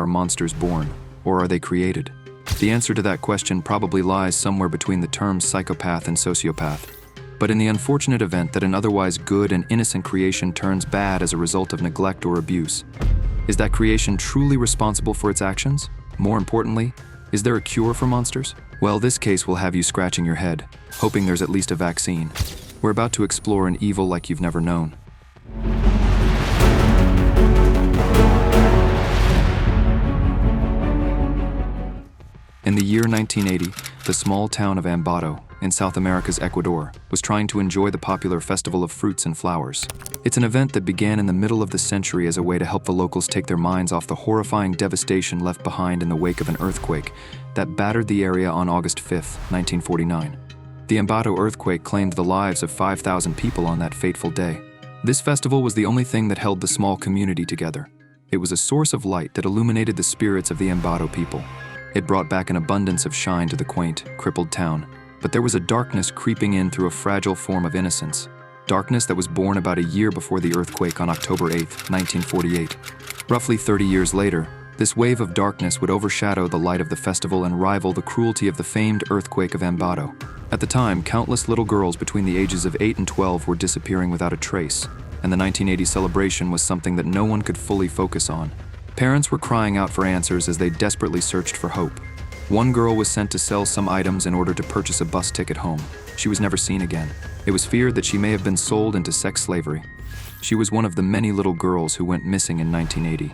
Are monsters born, or are they created? The answer to that question probably lies somewhere between the terms psychopath and sociopath. But in the unfortunate event that an otherwise good and innocent creation turns bad as a result of neglect or abuse, is that creation truly responsible for its actions? More importantly, is there a cure for monsters? Well, this case will have you scratching your head, hoping there's at least a vaccine. We're about to explore an evil like you've never known. In the year 1980, the small town of Ambato, in South America's Ecuador, was trying to enjoy the popular Festival of Fruits and Flowers. It's an event that began in the middle of the century as a way to help the locals take their minds off the horrifying devastation left behind in the wake of an earthquake that battered the area on August 5, 1949. The Ambato earthquake claimed the lives of 5,000 people on that fateful day. This festival was the only thing that held the small community together. It was a source of light that illuminated the spirits of the Ambato people. It brought back an abundance of shine to the quaint, crippled town. But there was a darkness creeping in through a fragile form of innocence. Darkness that was born about a year before the earthquake on October 8, 1948. Roughly 30 years later, this wave of darkness would overshadow the light of the festival and rival the cruelty of the famed earthquake of Ambato. At the time, countless little girls between the ages of 8 and 12 were disappearing without a trace, and the 1980 celebration was something that no one could fully focus on. Parents were crying out for answers as they desperately searched for hope. One girl was sent to sell some items in order to purchase a bus ticket home. She was never seen again. It was feared that she may have been sold into sex slavery. She was one of the many little girls who went missing in 1980.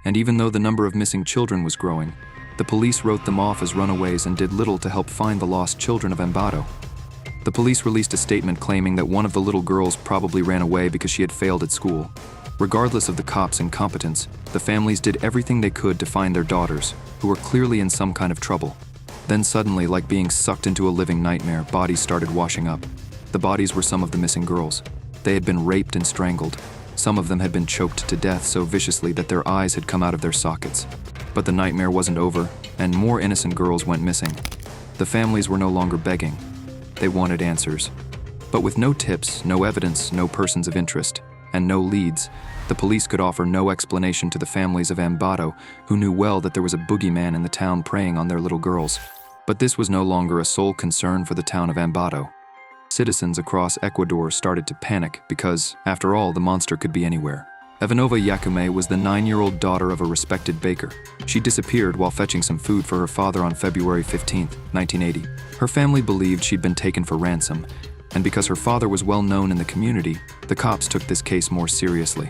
And even though the number of missing children was growing, the police wrote them off as runaways and did little to help find the lost children of Ambato. The police released a statement claiming that one of the little girls probably ran away because she had failed at school. Regardless of the cops' incompetence, the families did everything they could to find their daughters, who were clearly in some kind of trouble. Then suddenly, like being sucked into a living nightmare, bodies started washing up. The bodies were some of the missing girls. They had been raped and strangled. Some of them had been choked to death so viciously that their eyes had come out of their sockets. But the nightmare wasn't over, and more innocent girls went missing. The families were no longer begging. They wanted answers. But with no tips, no evidence, no persons of interest, and no leads, the police could offer no explanation to the families of Ambato, who knew well that there was a boogeyman in the town preying on their little girls. But this was no longer a sole concern for the town of Ambato. Citizens across Ecuador started to panic because, after all, the monster could be anywhere. Ivanova Yakume was the 9-year-old daughter of a respected baker. She disappeared while fetching some food for her father on February 15, 1980. Her family believed she'd been taken for ransom, and because her father was well known in the community, the cops took this case more seriously.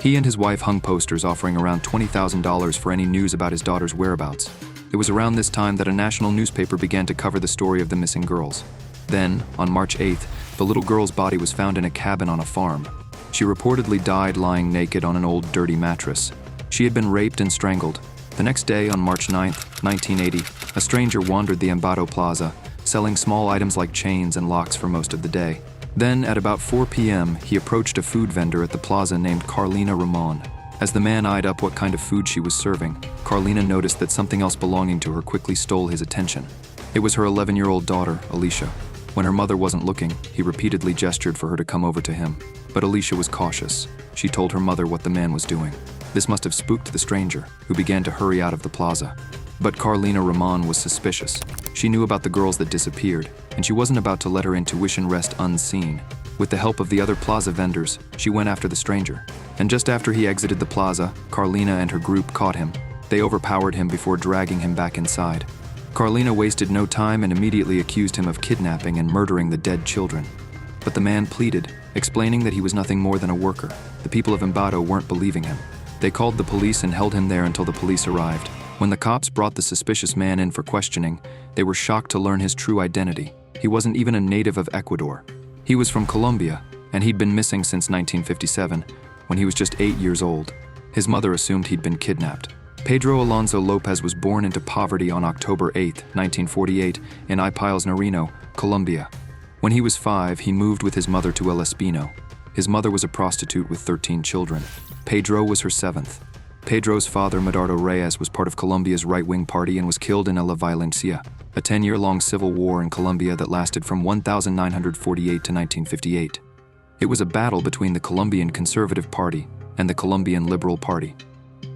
He and his wife hung posters offering around $20,000 for any news about his daughter's whereabouts. It was around this time that a national newspaper began to cover the story of the missing girls. Then, on March 8th, the little girl's body was found in a cabin on a farm. She reportedly died lying naked on an old, dirty mattress. She had been raped and strangled. The next day, on March 9th, 1980, a stranger wandered the Ambato Plaza, selling small items like chains and locks for most of the day. Then, at about 4 p.m., he approached a food vendor at the plaza named Carlina Ramon. As the man eyed up what kind of food she was serving, Carlina noticed that something else belonging to her quickly stole his attention. It was her 11-year-old daughter, Alicia. When her mother wasn't looking, he repeatedly gestured for her to come over to him. But Alicia was cautious. She told her mother what the man was doing. This must have spooked the stranger, who began to hurry out of the plaza. But Carlina Ramon was suspicious. She knew about the girls that disappeared, and she wasn't about to let her intuition rest unseen. With the help of the other plaza vendors, she went after the stranger. And just after he exited the plaza, Carlina and her group caught him. They overpowered him before dragging him back inside. Carlina wasted no time and immediately accused him of kidnapping and murdering the dead children. But the man pleaded, explaining that he was nothing more than a worker. The people of Ambato weren't believing him. They called the police and held him there until the police arrived. When the cops brought the suspicious man in for questioning, they were shocked to learn his true identity. He wasn't even a native of Ecuador. He was from Colombia, and he'd been missing since 1957, when he was just 8 years old. His mother assumed he'd been kidnapped. Pedro Alonso López was born into poverty on October 8, 1948, in Ipiales, Nariño, Colombia. When he was 5, he moved with his mother to El Espino. His mother was a prostitute with 13 children. Pedro was her 7th. Pedro's father, Medardo Reyes, was part of Colombia's right-wing party and was killed in La Violencia, a 10-year-long civil war in Colombia that lasted from 1948 to 1958. It was a battle between the Colombian Conservative Party and the Colombian Liberal Party.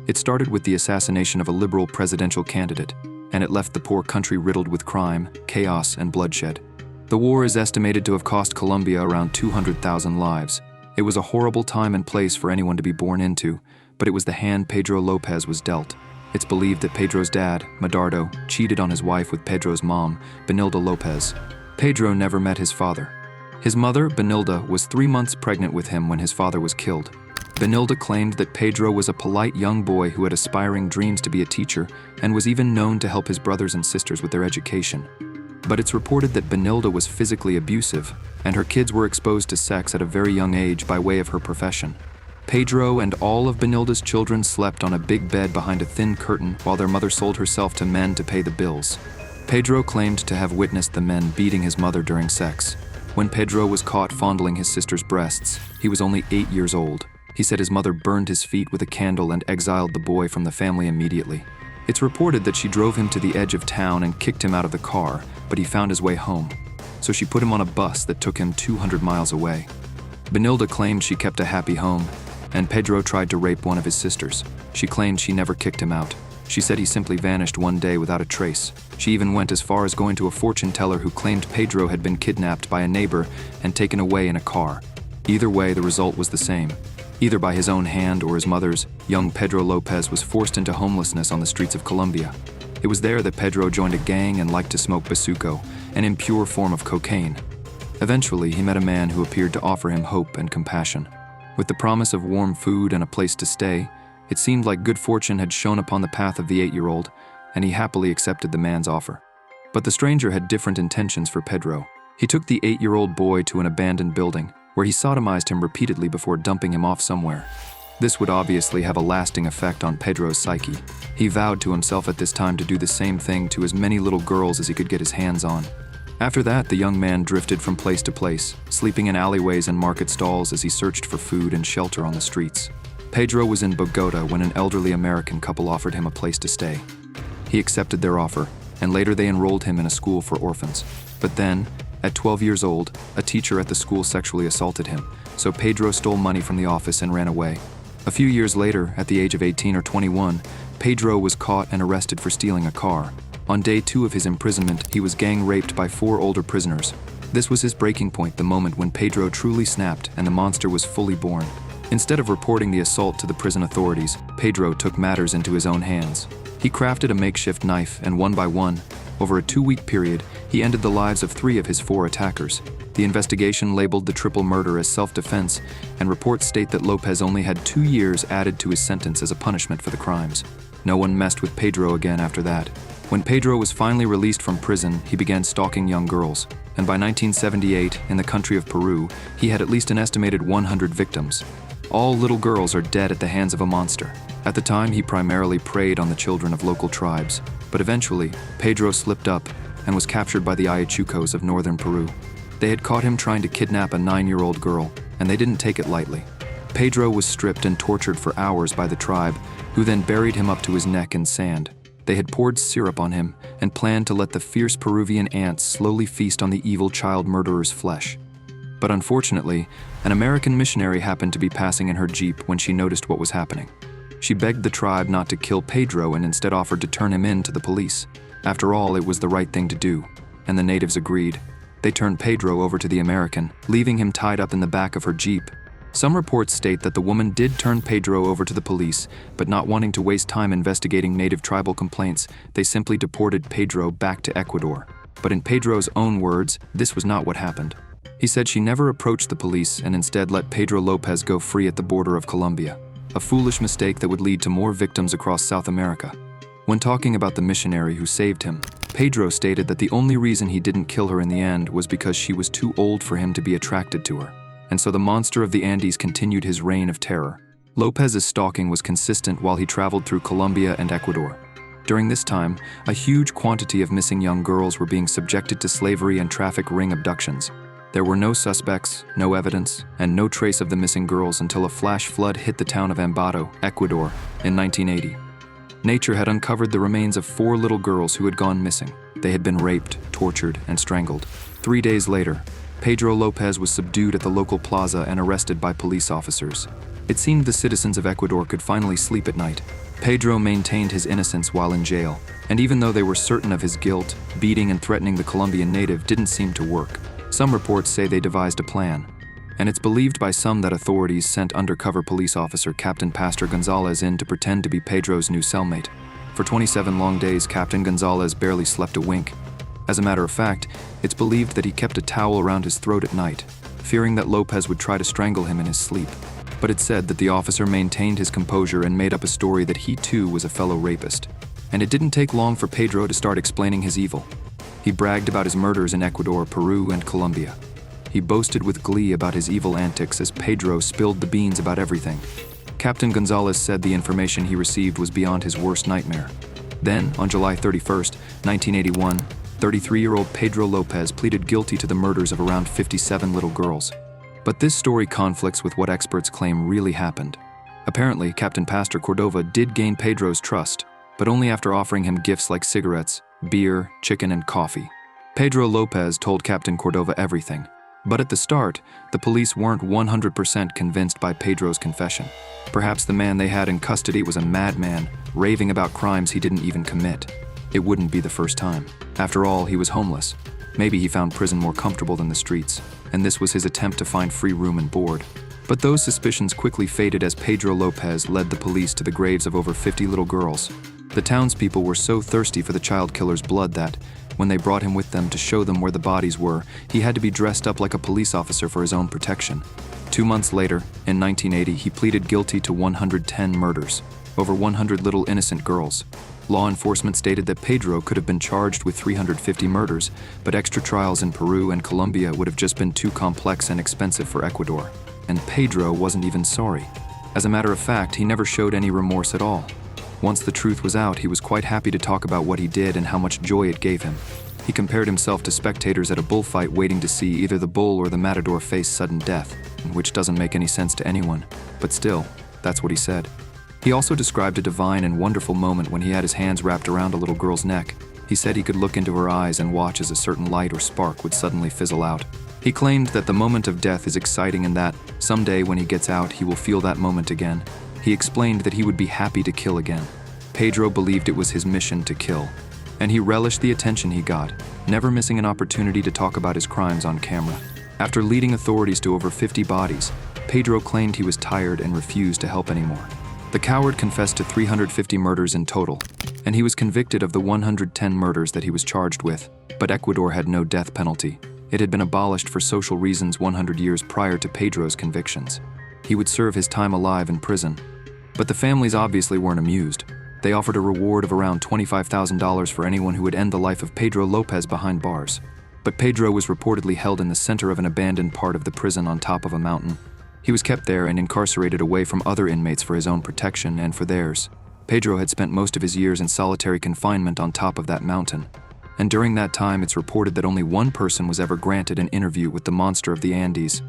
It started with the assassination of a liberal presidential candidate, and it left the poor country riddled with crime, chaos, and bloodshed. The war is estimated to have cost Colombia around 200,000 lives. It was a horrible time and place for anyone to be born into, but it was the hand Pedro López was dealt. It's believed that Pedro's dad, Medardo, cheated on his wife with Pedro's mom, Benilda López. Pedro never met his father. His mother, Benilda, was 3 months pregnant with him when his father was killed. Benilda claimed that Pedro was a polite young boy who had aspiring dreams to be a teacher and was even known to help his brothers and sisters with their education. But it's reported that Benilda was physically abusive, and her kids were exposed to sex at a very young age by way of her profession. Pedro and all of Benilda's children slept on a big bed behind a thin curtain while their mother sold herself to men to pay the bills. Pedro claimed to have witnessed the men beating his mother during sex. When Pedro was caught fondling his sister's breasts, he was only 8 years old. He said his mother burned his feet with a candle and exiled the boy from the family immediately. It's reported that she drove him to the edge of town and kicked him out of the car, but he found his way home. So she put him on a bus that took him 200 miles away. Benilda claimed she kept a happy home, and Pedro tried to rape one of his sisters. She claimed she never kicked him out. She said he simply vanished one day without a trace. She even went as far as going to a fortune teller who claimed Pedro had been kidnapped by a neighbor and taken away in a car. Either way, the result was the same. Either by his own hand or his mother's, young Pedro López was forced into homelessness on the streets of Colombia. It was there that Pedro joined a gang and liked to smoke bazuco, an impure form of cocaine. Eventually, he met a man who appeared to offer him hope and compassion. With the promise of warm food and a place to stay, it seemed like good fortune had shone upon the path of the 8-year-old, and he happily accepted the man's offer. But the stranger had different intentions for Pedro. He took the 8-year-old boy to an abandoned building, where he sodomized him repeatedly before dumping him off somewhere. This would obviously have a lasting effect on Pedro's psyche. He vowed to himself at this time to do the same thing to as many little girls as he could get his hands on. After that, the young man drifted from place to place, sleeping in alleyways and market stalls as he searched for food and shelter on the streets. Pedro was in Bogota when an elderly American couple offered him a place to stay. He accepted their offer, and later they enrolled him in a school for orphans. But then, at 12 years old, a teacher at the school sexually assaulted him, so Pedro stole money from the office and ran away. A few years later, at the age of 18 or 21, Pedro was caught and arrested for stealing a car. On day 2 of his imprisonment, he was gang raped by 4 older prisoners. This was his breaking point, the moment when Pedro truly snapped and the monster was fully born. Instead of reporting the assault to the prison authorities, Pedro took matters into his own hands. He crafted a makeshift knife, and one by one, over a 2-week period, he ended the lives of 3 of his 4 attackers. The investigation labeled the triple murder as self-defense, and reports state that López only had 2 years added to his sentence as a punishment for the crimes. No one messed with Pedro again after that. When Pedro was finally released from prison, he began stalking young girls, and by 1978, in the country of Peru, he had at least an estimated 100 victims. All little girls are dead at the hands of a monster. At the time, he primarily preyed on the children of local tribes, but eventually, Pedro slipped up and was captured by the Ayachucos of northern Peru. They had caught him trying to kidnap a 9-year-old girl, and they didn't take it lightly. Pedro was stripped and tortured for hours by the tribe, who then buried him up to his neck in sand. They had poured syrup on him and planned to let the fierce Peruvian ants slowly feast on the evil child murderer's flesh. But unfortunately, an American missionary happened to be passing in her jeep when she noticed what was happening. She begged the tribe not to kill Pedro and instead offered to turn him in to the police. After all, it was the right thing to do, and the natives agreed. They turned Pedro over to the American, leaving him tied up in the back of her jeep. Some reports state that the woman did turn Pedro over to the police, but not wanting to waste time investigating native tribal complaints, they simply deported Pedro back to Ecuador. But in Pedro's own words, this was not what happened. He said she never approached the police and instead let Pedro López go free at the border of Colombia, a foolish mistake that would lead to more victims across South America. When talking about the missionary who saved him, Pedro stated that the only reason he didn't kill her in the end was because she was too old for him to be attracted to her. And so the monster of the Andes continued his reign of terror. López's stalking was consistent while he traveled through Colombia and Ecuador. During this time, a huge quantity of missing young girls were being subjected to slavery and traffic ring abductions. There were no suspects, no evidence, and no trace of the missing girls until a flash flood hit the town of Ambato, Ecuador, in 1980. Nature had uncovered the remains of 4 little girls who had gone missing. They had been raped, tortured, and strangled. 3 days later, Pedro López was subdued at the local plaza and arrested by police officers. It seemed the citizens of Ecuador could finally sleep at night. Pedro maintained his innocence while in jail, and even though they were certain of his guilt, beating and threatening the Colombian native didn't seem to work. Some reports say they devised a plan, and it's believed by some that authorities sent undercover police officer Captain Pastor Gonzalez in to pretend to be Pedro's new cellmate. For 27 long days, Captain Gonzalez barely slept a wink. As a matter of fact, it's believed that he kept a towel around his throat at night, fearing that Lopez would try to strangle him in his sleep. But it's said that the officer maintained his composure and made up a story that he too was a fellow rapist. And it didn't take long for Pedro to start explaining his evil. He bragged about his murders in Ecuador, Peru, and Colombia. He boasted with glee about his evil antics as Pedro spilled the beans about everything. Captain Gonzalez said the information he received was beyond his worst nightmare. Then, on July 31st, 1981, 33-year-old Pedro Lopez pleaded guilty to the murders of around 57 little girls. But this story conflicts with what experts claim really happened. Apparently, Captain Pastor Cordova did gain Pedro's trust, but only after offering him gifts like cigarettes, beer, chicken, and coffee. Pedro Lopez told Captain Cordova everything. But at the start, the police weren't 100% convinced by Pedro's confession. Perhaps the man they had in custody was a madman, raving about crimes he didn't even commit. It wouldn't be the first time. After all, he was homeless. Maybe he found prison more comfortable than the streets, and this was his attempt to find free room and board. But those suspicions quickly faded as Pedro Lopez led the police to the graves of over 50 little girls. The townspeople were so thirsty for the child killer's blood that, when they brought him with them to show them where the bodies were, he had to be dressed up like a police officer for his own protection. 2 months later, in 1980, he pleaded guilty to 110 murders, over 100 little innocent girls. Law enforcement stated that Pedro could have been charged with 350 murders, but extra trials in Peru and Colombia would have just been too complex and expensive for Ecuador. And Pedro wasn't even sorry. As a matter of fact, he never showed any remorse at all. Once the truth was out, he was quite happy to talk about what he did and how much joy it gave him. He compared himself to spectators at a bullfight waiting to see either the bull or the matador face sudden death, which doesn't make any sense to anyone. But still, that's what he said. He also described a divine and wonderful moment when he had his hands wrapped around a little girl's neck. He said he could look into her eyes and watch as a certain light or spark would suddenly fizzle out. He claimed that the moment of death is exciting and that, someday when he gets out, he will feel that moment again. He explained that he would be happy to kill again. Pedro believed it was his mission to kill, and he relished the attention he got, never missing an opportunity to talk about his crimes on camera. After leading authorities to over 50 bodies, Pedro claimed he was tired and refused to help anymore. The coward confessed to 350 murders in total, and he was convicted of the 110 murders that he was charged with. But Ecuador had no death penalty. It had been abolished for social reasons 100 years prior to Pedro's convictions. He would serve his time alive in prison. But the families obviously weren't amused. They offered a reward of around $25,000 for anyone who would end the life of Pedro Lopez behind bars. But Pedro was reportedly held in the center of an abandoned part of the prison on top of a mountain. He was kept there and incarcerated away from other inmates for his own protection and for theirs. Pedro had spent most of his years in solitary confinement on top of that mountain. And during that time, it's reported that only one person was ever granted an interview with the monster of the Andes.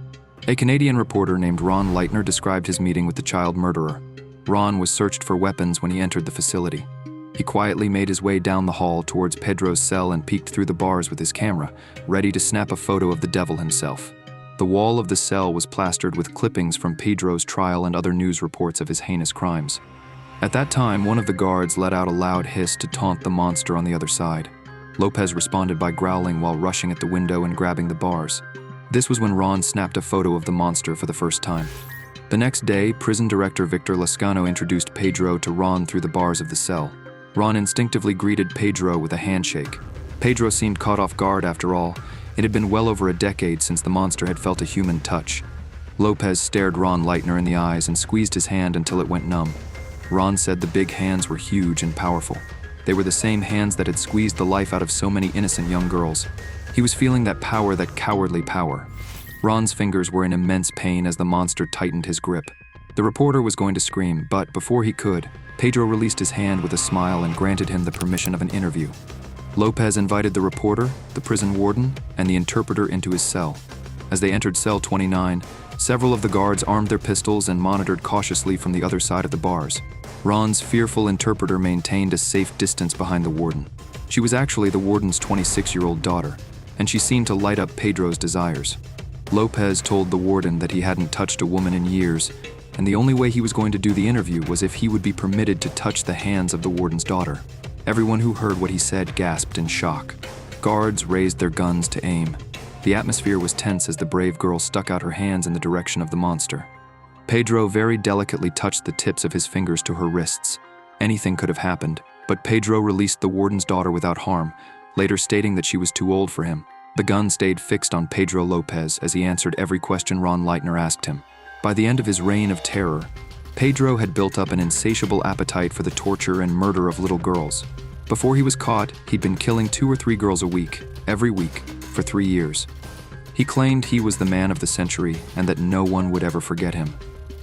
A Canadian reporter named Ron Leitner described his meeting with the child murderer. Ron was searched for weapons when he entered the facility. He quietly made his way down the hall towards Pedro's cell and peeked through the bars with his camera, ready to snap a photo of the devil himself. The wall of the cell was plastered with clippings from Pedro's trial and other news reports of his heinous crimes. At that time, one of the guards let out a loud hiss to taunt the monster on the other side. Lopez responded by growling while rushing at the window and grabbing the bars. This was when Ron snapped a photo of the monster for the first time. The next day, prison director Victor Lascano introduced Pedro to Ron through the bars of the cell. Ron instinctively greeted Pedro with a handshake. Pedro seemed caught off guard after all. It had been well over a decade since the monster had felt a human touch. Lopez stared Ron Leitner in the eyes and squeezed his hand until it went numb. Ron said the big hands were huge and powerful. They were the same hands that had squeezed the life out of so many innocent young girls. He was feeling that power, that cowardly power. Ron's fingers were in immense pain as the monster tightened his grip. The reporter was going to scream, but before he could, Pedro released his hand with a smile and granted him the permission of an interview. Lopez invited the reporter, the prison warden, and the interpreter into his cell. As they entered cell 29, several of the guards armed their pistols and monitored cautiously from the other side of the bars. Ron's fearful interpreter maintained a safe distance behind the warden. She was actually the warden's 26-year-old daughter, and she seemed to light up Pedro's desires. Lopez told the warden that he hadn't touched a woman in years, and the only way he was going to do the interview was if he would be permitted to touch the hands of the warden's daughter. Everyone who heard what he said gasped in shock. Guards raised their guns to aim. The atmosphere was tense as the brave girl stuck out her hands in the direction of the monster. Pedro very delicately touched the tips of his fingers to her wrists. Anything could have happened, but Pedro released the warden's daughter without harm, later stating that she was too old for him. The gun stayed fixed on Pedro Lopez as he answered every question Ron Leitner asked him. By the end of his reign of terror, Pedro had built up an insatiable appetite for the torture and murder of little girls. Before he was caught, he'd been killing 2 or 3 girls a week, every week, for 3 years. He claimed he was the man of the century and that no one would ever forget him.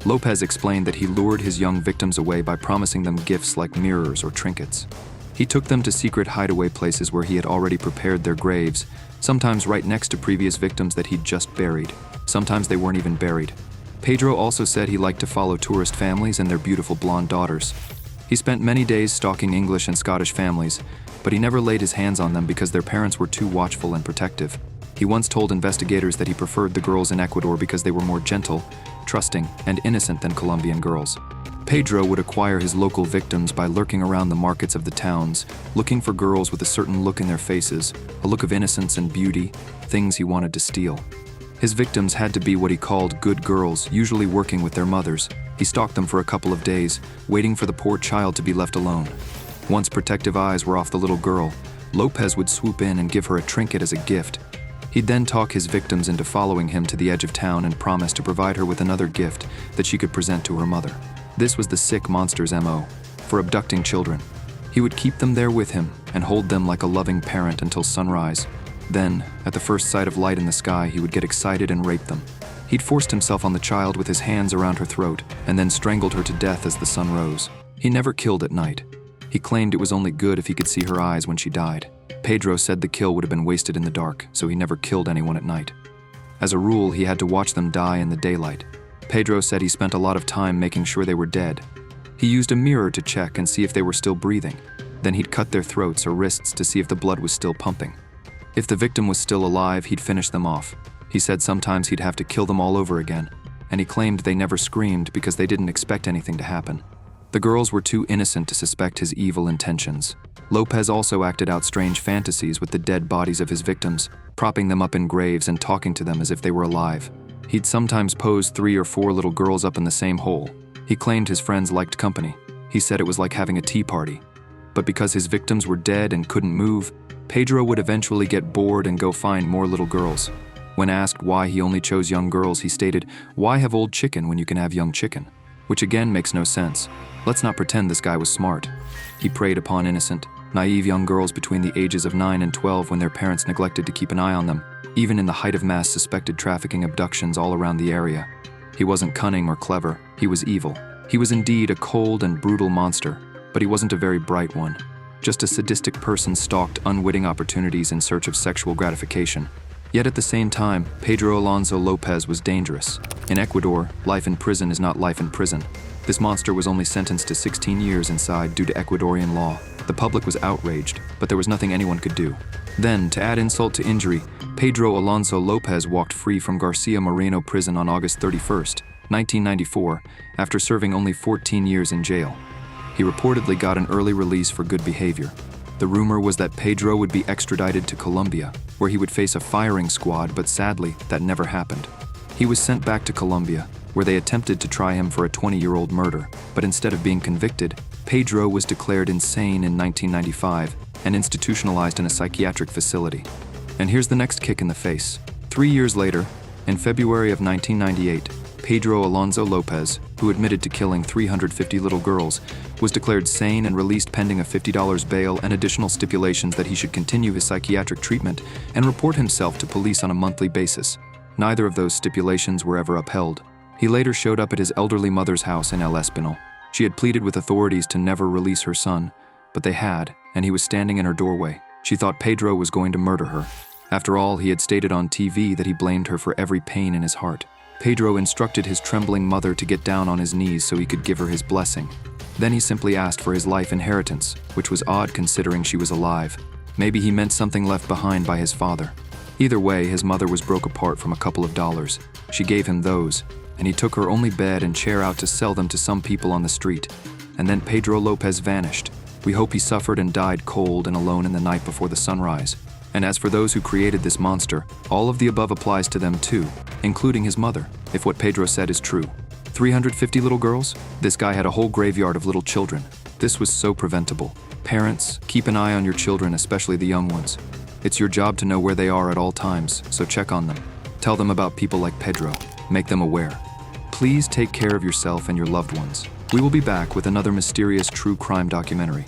Lopez explained that he lured his young victims away by promising them gifts like mirrors or trinkets. He took them to secret hideaway places where he had already prepared their graves, sometimes right next to previous victims that he'd just buried. Sometimes they weren't even buried. Pedro also said he liked to follow tourist families and their beautiful blonde daughters. He spent many days stalking English and Scottish families, but he never laid his hands on them because their parents were too watchful and protective. He once told investigators that he preferred the girls in Ecuador because they were more gentle, trusting, and innocent than Colombian girls. Pedro would acquire his local victims by lurking around the markets of the towns, looking for girls with a certain look in their faces, a look of innocence and beauty, things he wanted to steal. His victims had to be what he called good girls, usually working with their mothers. He stalked them for a couple of days, waiting for the poor child to be left alone. Once protective eyes were off the little girl, Lopez would swoop in and give her a trinket as a gift. He'd then talk his victims into following him to the edge of town and promise to provide her with another gift that she could present to her mother. This was the sick monster's MO, for abducting children. He would keep them there with him and hold them like a loving parent until sunrise. Then, at the first sight of light in the sky, he would get excited and rape them. He'd forced himself on the child with his hands around her throat and then strangled her to death as the sun rose. He never killed at night. He claimed it was only good if he could see her eyes when she died. Pedro said the kill would have been wasted in the dark, so he never killed anyone at night. As a rule, he had to watch them die in the daylight. Pedro said he spent a lot of time making sure they were dead. He used a mirror to check and see if they were still breathing. Then he'd cut their throats or wrists to see if the blood was still pumping. If the victim was still alive, he'd finish them off. He said sometimes he'd have to kill them all over again, and he claimed they never screamed because they didn't expect anything to happen. The girls were too innocent to suspect his evil intentions. Lopez also acted out strange fantasies with the dead bodies of his victims, propping them up in graves and talking to them as if they were alive. He'd sometimes pose 3 or 4 little girls up in the same hole. He claimed his friends liked company. He said it was like having a tea party. But because his victims were dead and couldn't move, Pedro would eventually get bored and go find more little girls. When asked why he only chose young girls, he stated, "Why have old chicken when you can have young chicken?" Which again makes no sense. Let's not pretend this guy was smart. He preyed upon innocent, naive young girls between the ages of 9 and 12 when their parents neglected to keep an eye on them, even in the height of mass suspected trafficking abductions all around the area. He wasn't cunning or clever, he was evil. He was indeed a cold and brutal monster, but he wasn't a very bright one. Just a sadistic person stalked unwitting opportunities in search of sexual gratification. Yet at the same time, Pedro Alonso López was dangerous. In Ecuador, life in prison is not life in prison. This monster was only sentenced to 16 years inside due to Ecuadorian law. The public was outraged, but there was nothing anyone could do. Then, to add insult to injury, Pedro Alonso López walked free from Garcia Moreno prison on August 31st, 1994, after serving only 14 years in jail. He reportedly got an early release for good behavior. The rumor was that Pedro would be extradited to Colombia, where he would face a firing squad, but sadly, that never happened. He was sent back to Colombia, where they attempted to try him for a 20-year-old murder, but instead of being convicted, Pedro was declared insane in 1995 and institutionalized in a psychiatric facility. And here's the next kick in the face. 3 years later, in February of 1998, Pedro Alonso López, who admitted to killing 350 little girls, was declared sane and released pending a $50 bail and additional stipulations that he should continue his psychiatric treatment and report himself to police on a monthly basis. Neither of those stipulations were ever upheld. He later showed up at his elderly mother's house in El Espinal. She had pleaded with authorities to never release her son, but they had, and he was standing in her doorway. She thought Pedro was going to murder her. After all, he had stated on TV that he blamed her for every pain in his heart. Pedro instructed his trembling mother to get down on his knees so he could give her his blessing. Then he simply asked for his life inheritance, which was odd considering she was alive. Maybe he meant something left behind by his father. Either way, his mother was broke apart from a couple of dollars. She gave him those, and he took her only bed and chair out to sell them to some people on the street. And then Pedro Lopez vanished. We hope he suffered and died cold and alone in the night before the sunrise. And as for those who created this monster, all of the above applies to them too, including his mother, if what Pedro said is true. 350 little girls? This guy had a whole graveyard of little children. This was so preventable. Parents, keep an eye on your children, especially the young ones. It's your job to know where they are at all times, so check on them. Tell them about people like Pedro. Make them aware. Please take care of yourself and your loved ones. We will be back with another mysterious true crime documentary.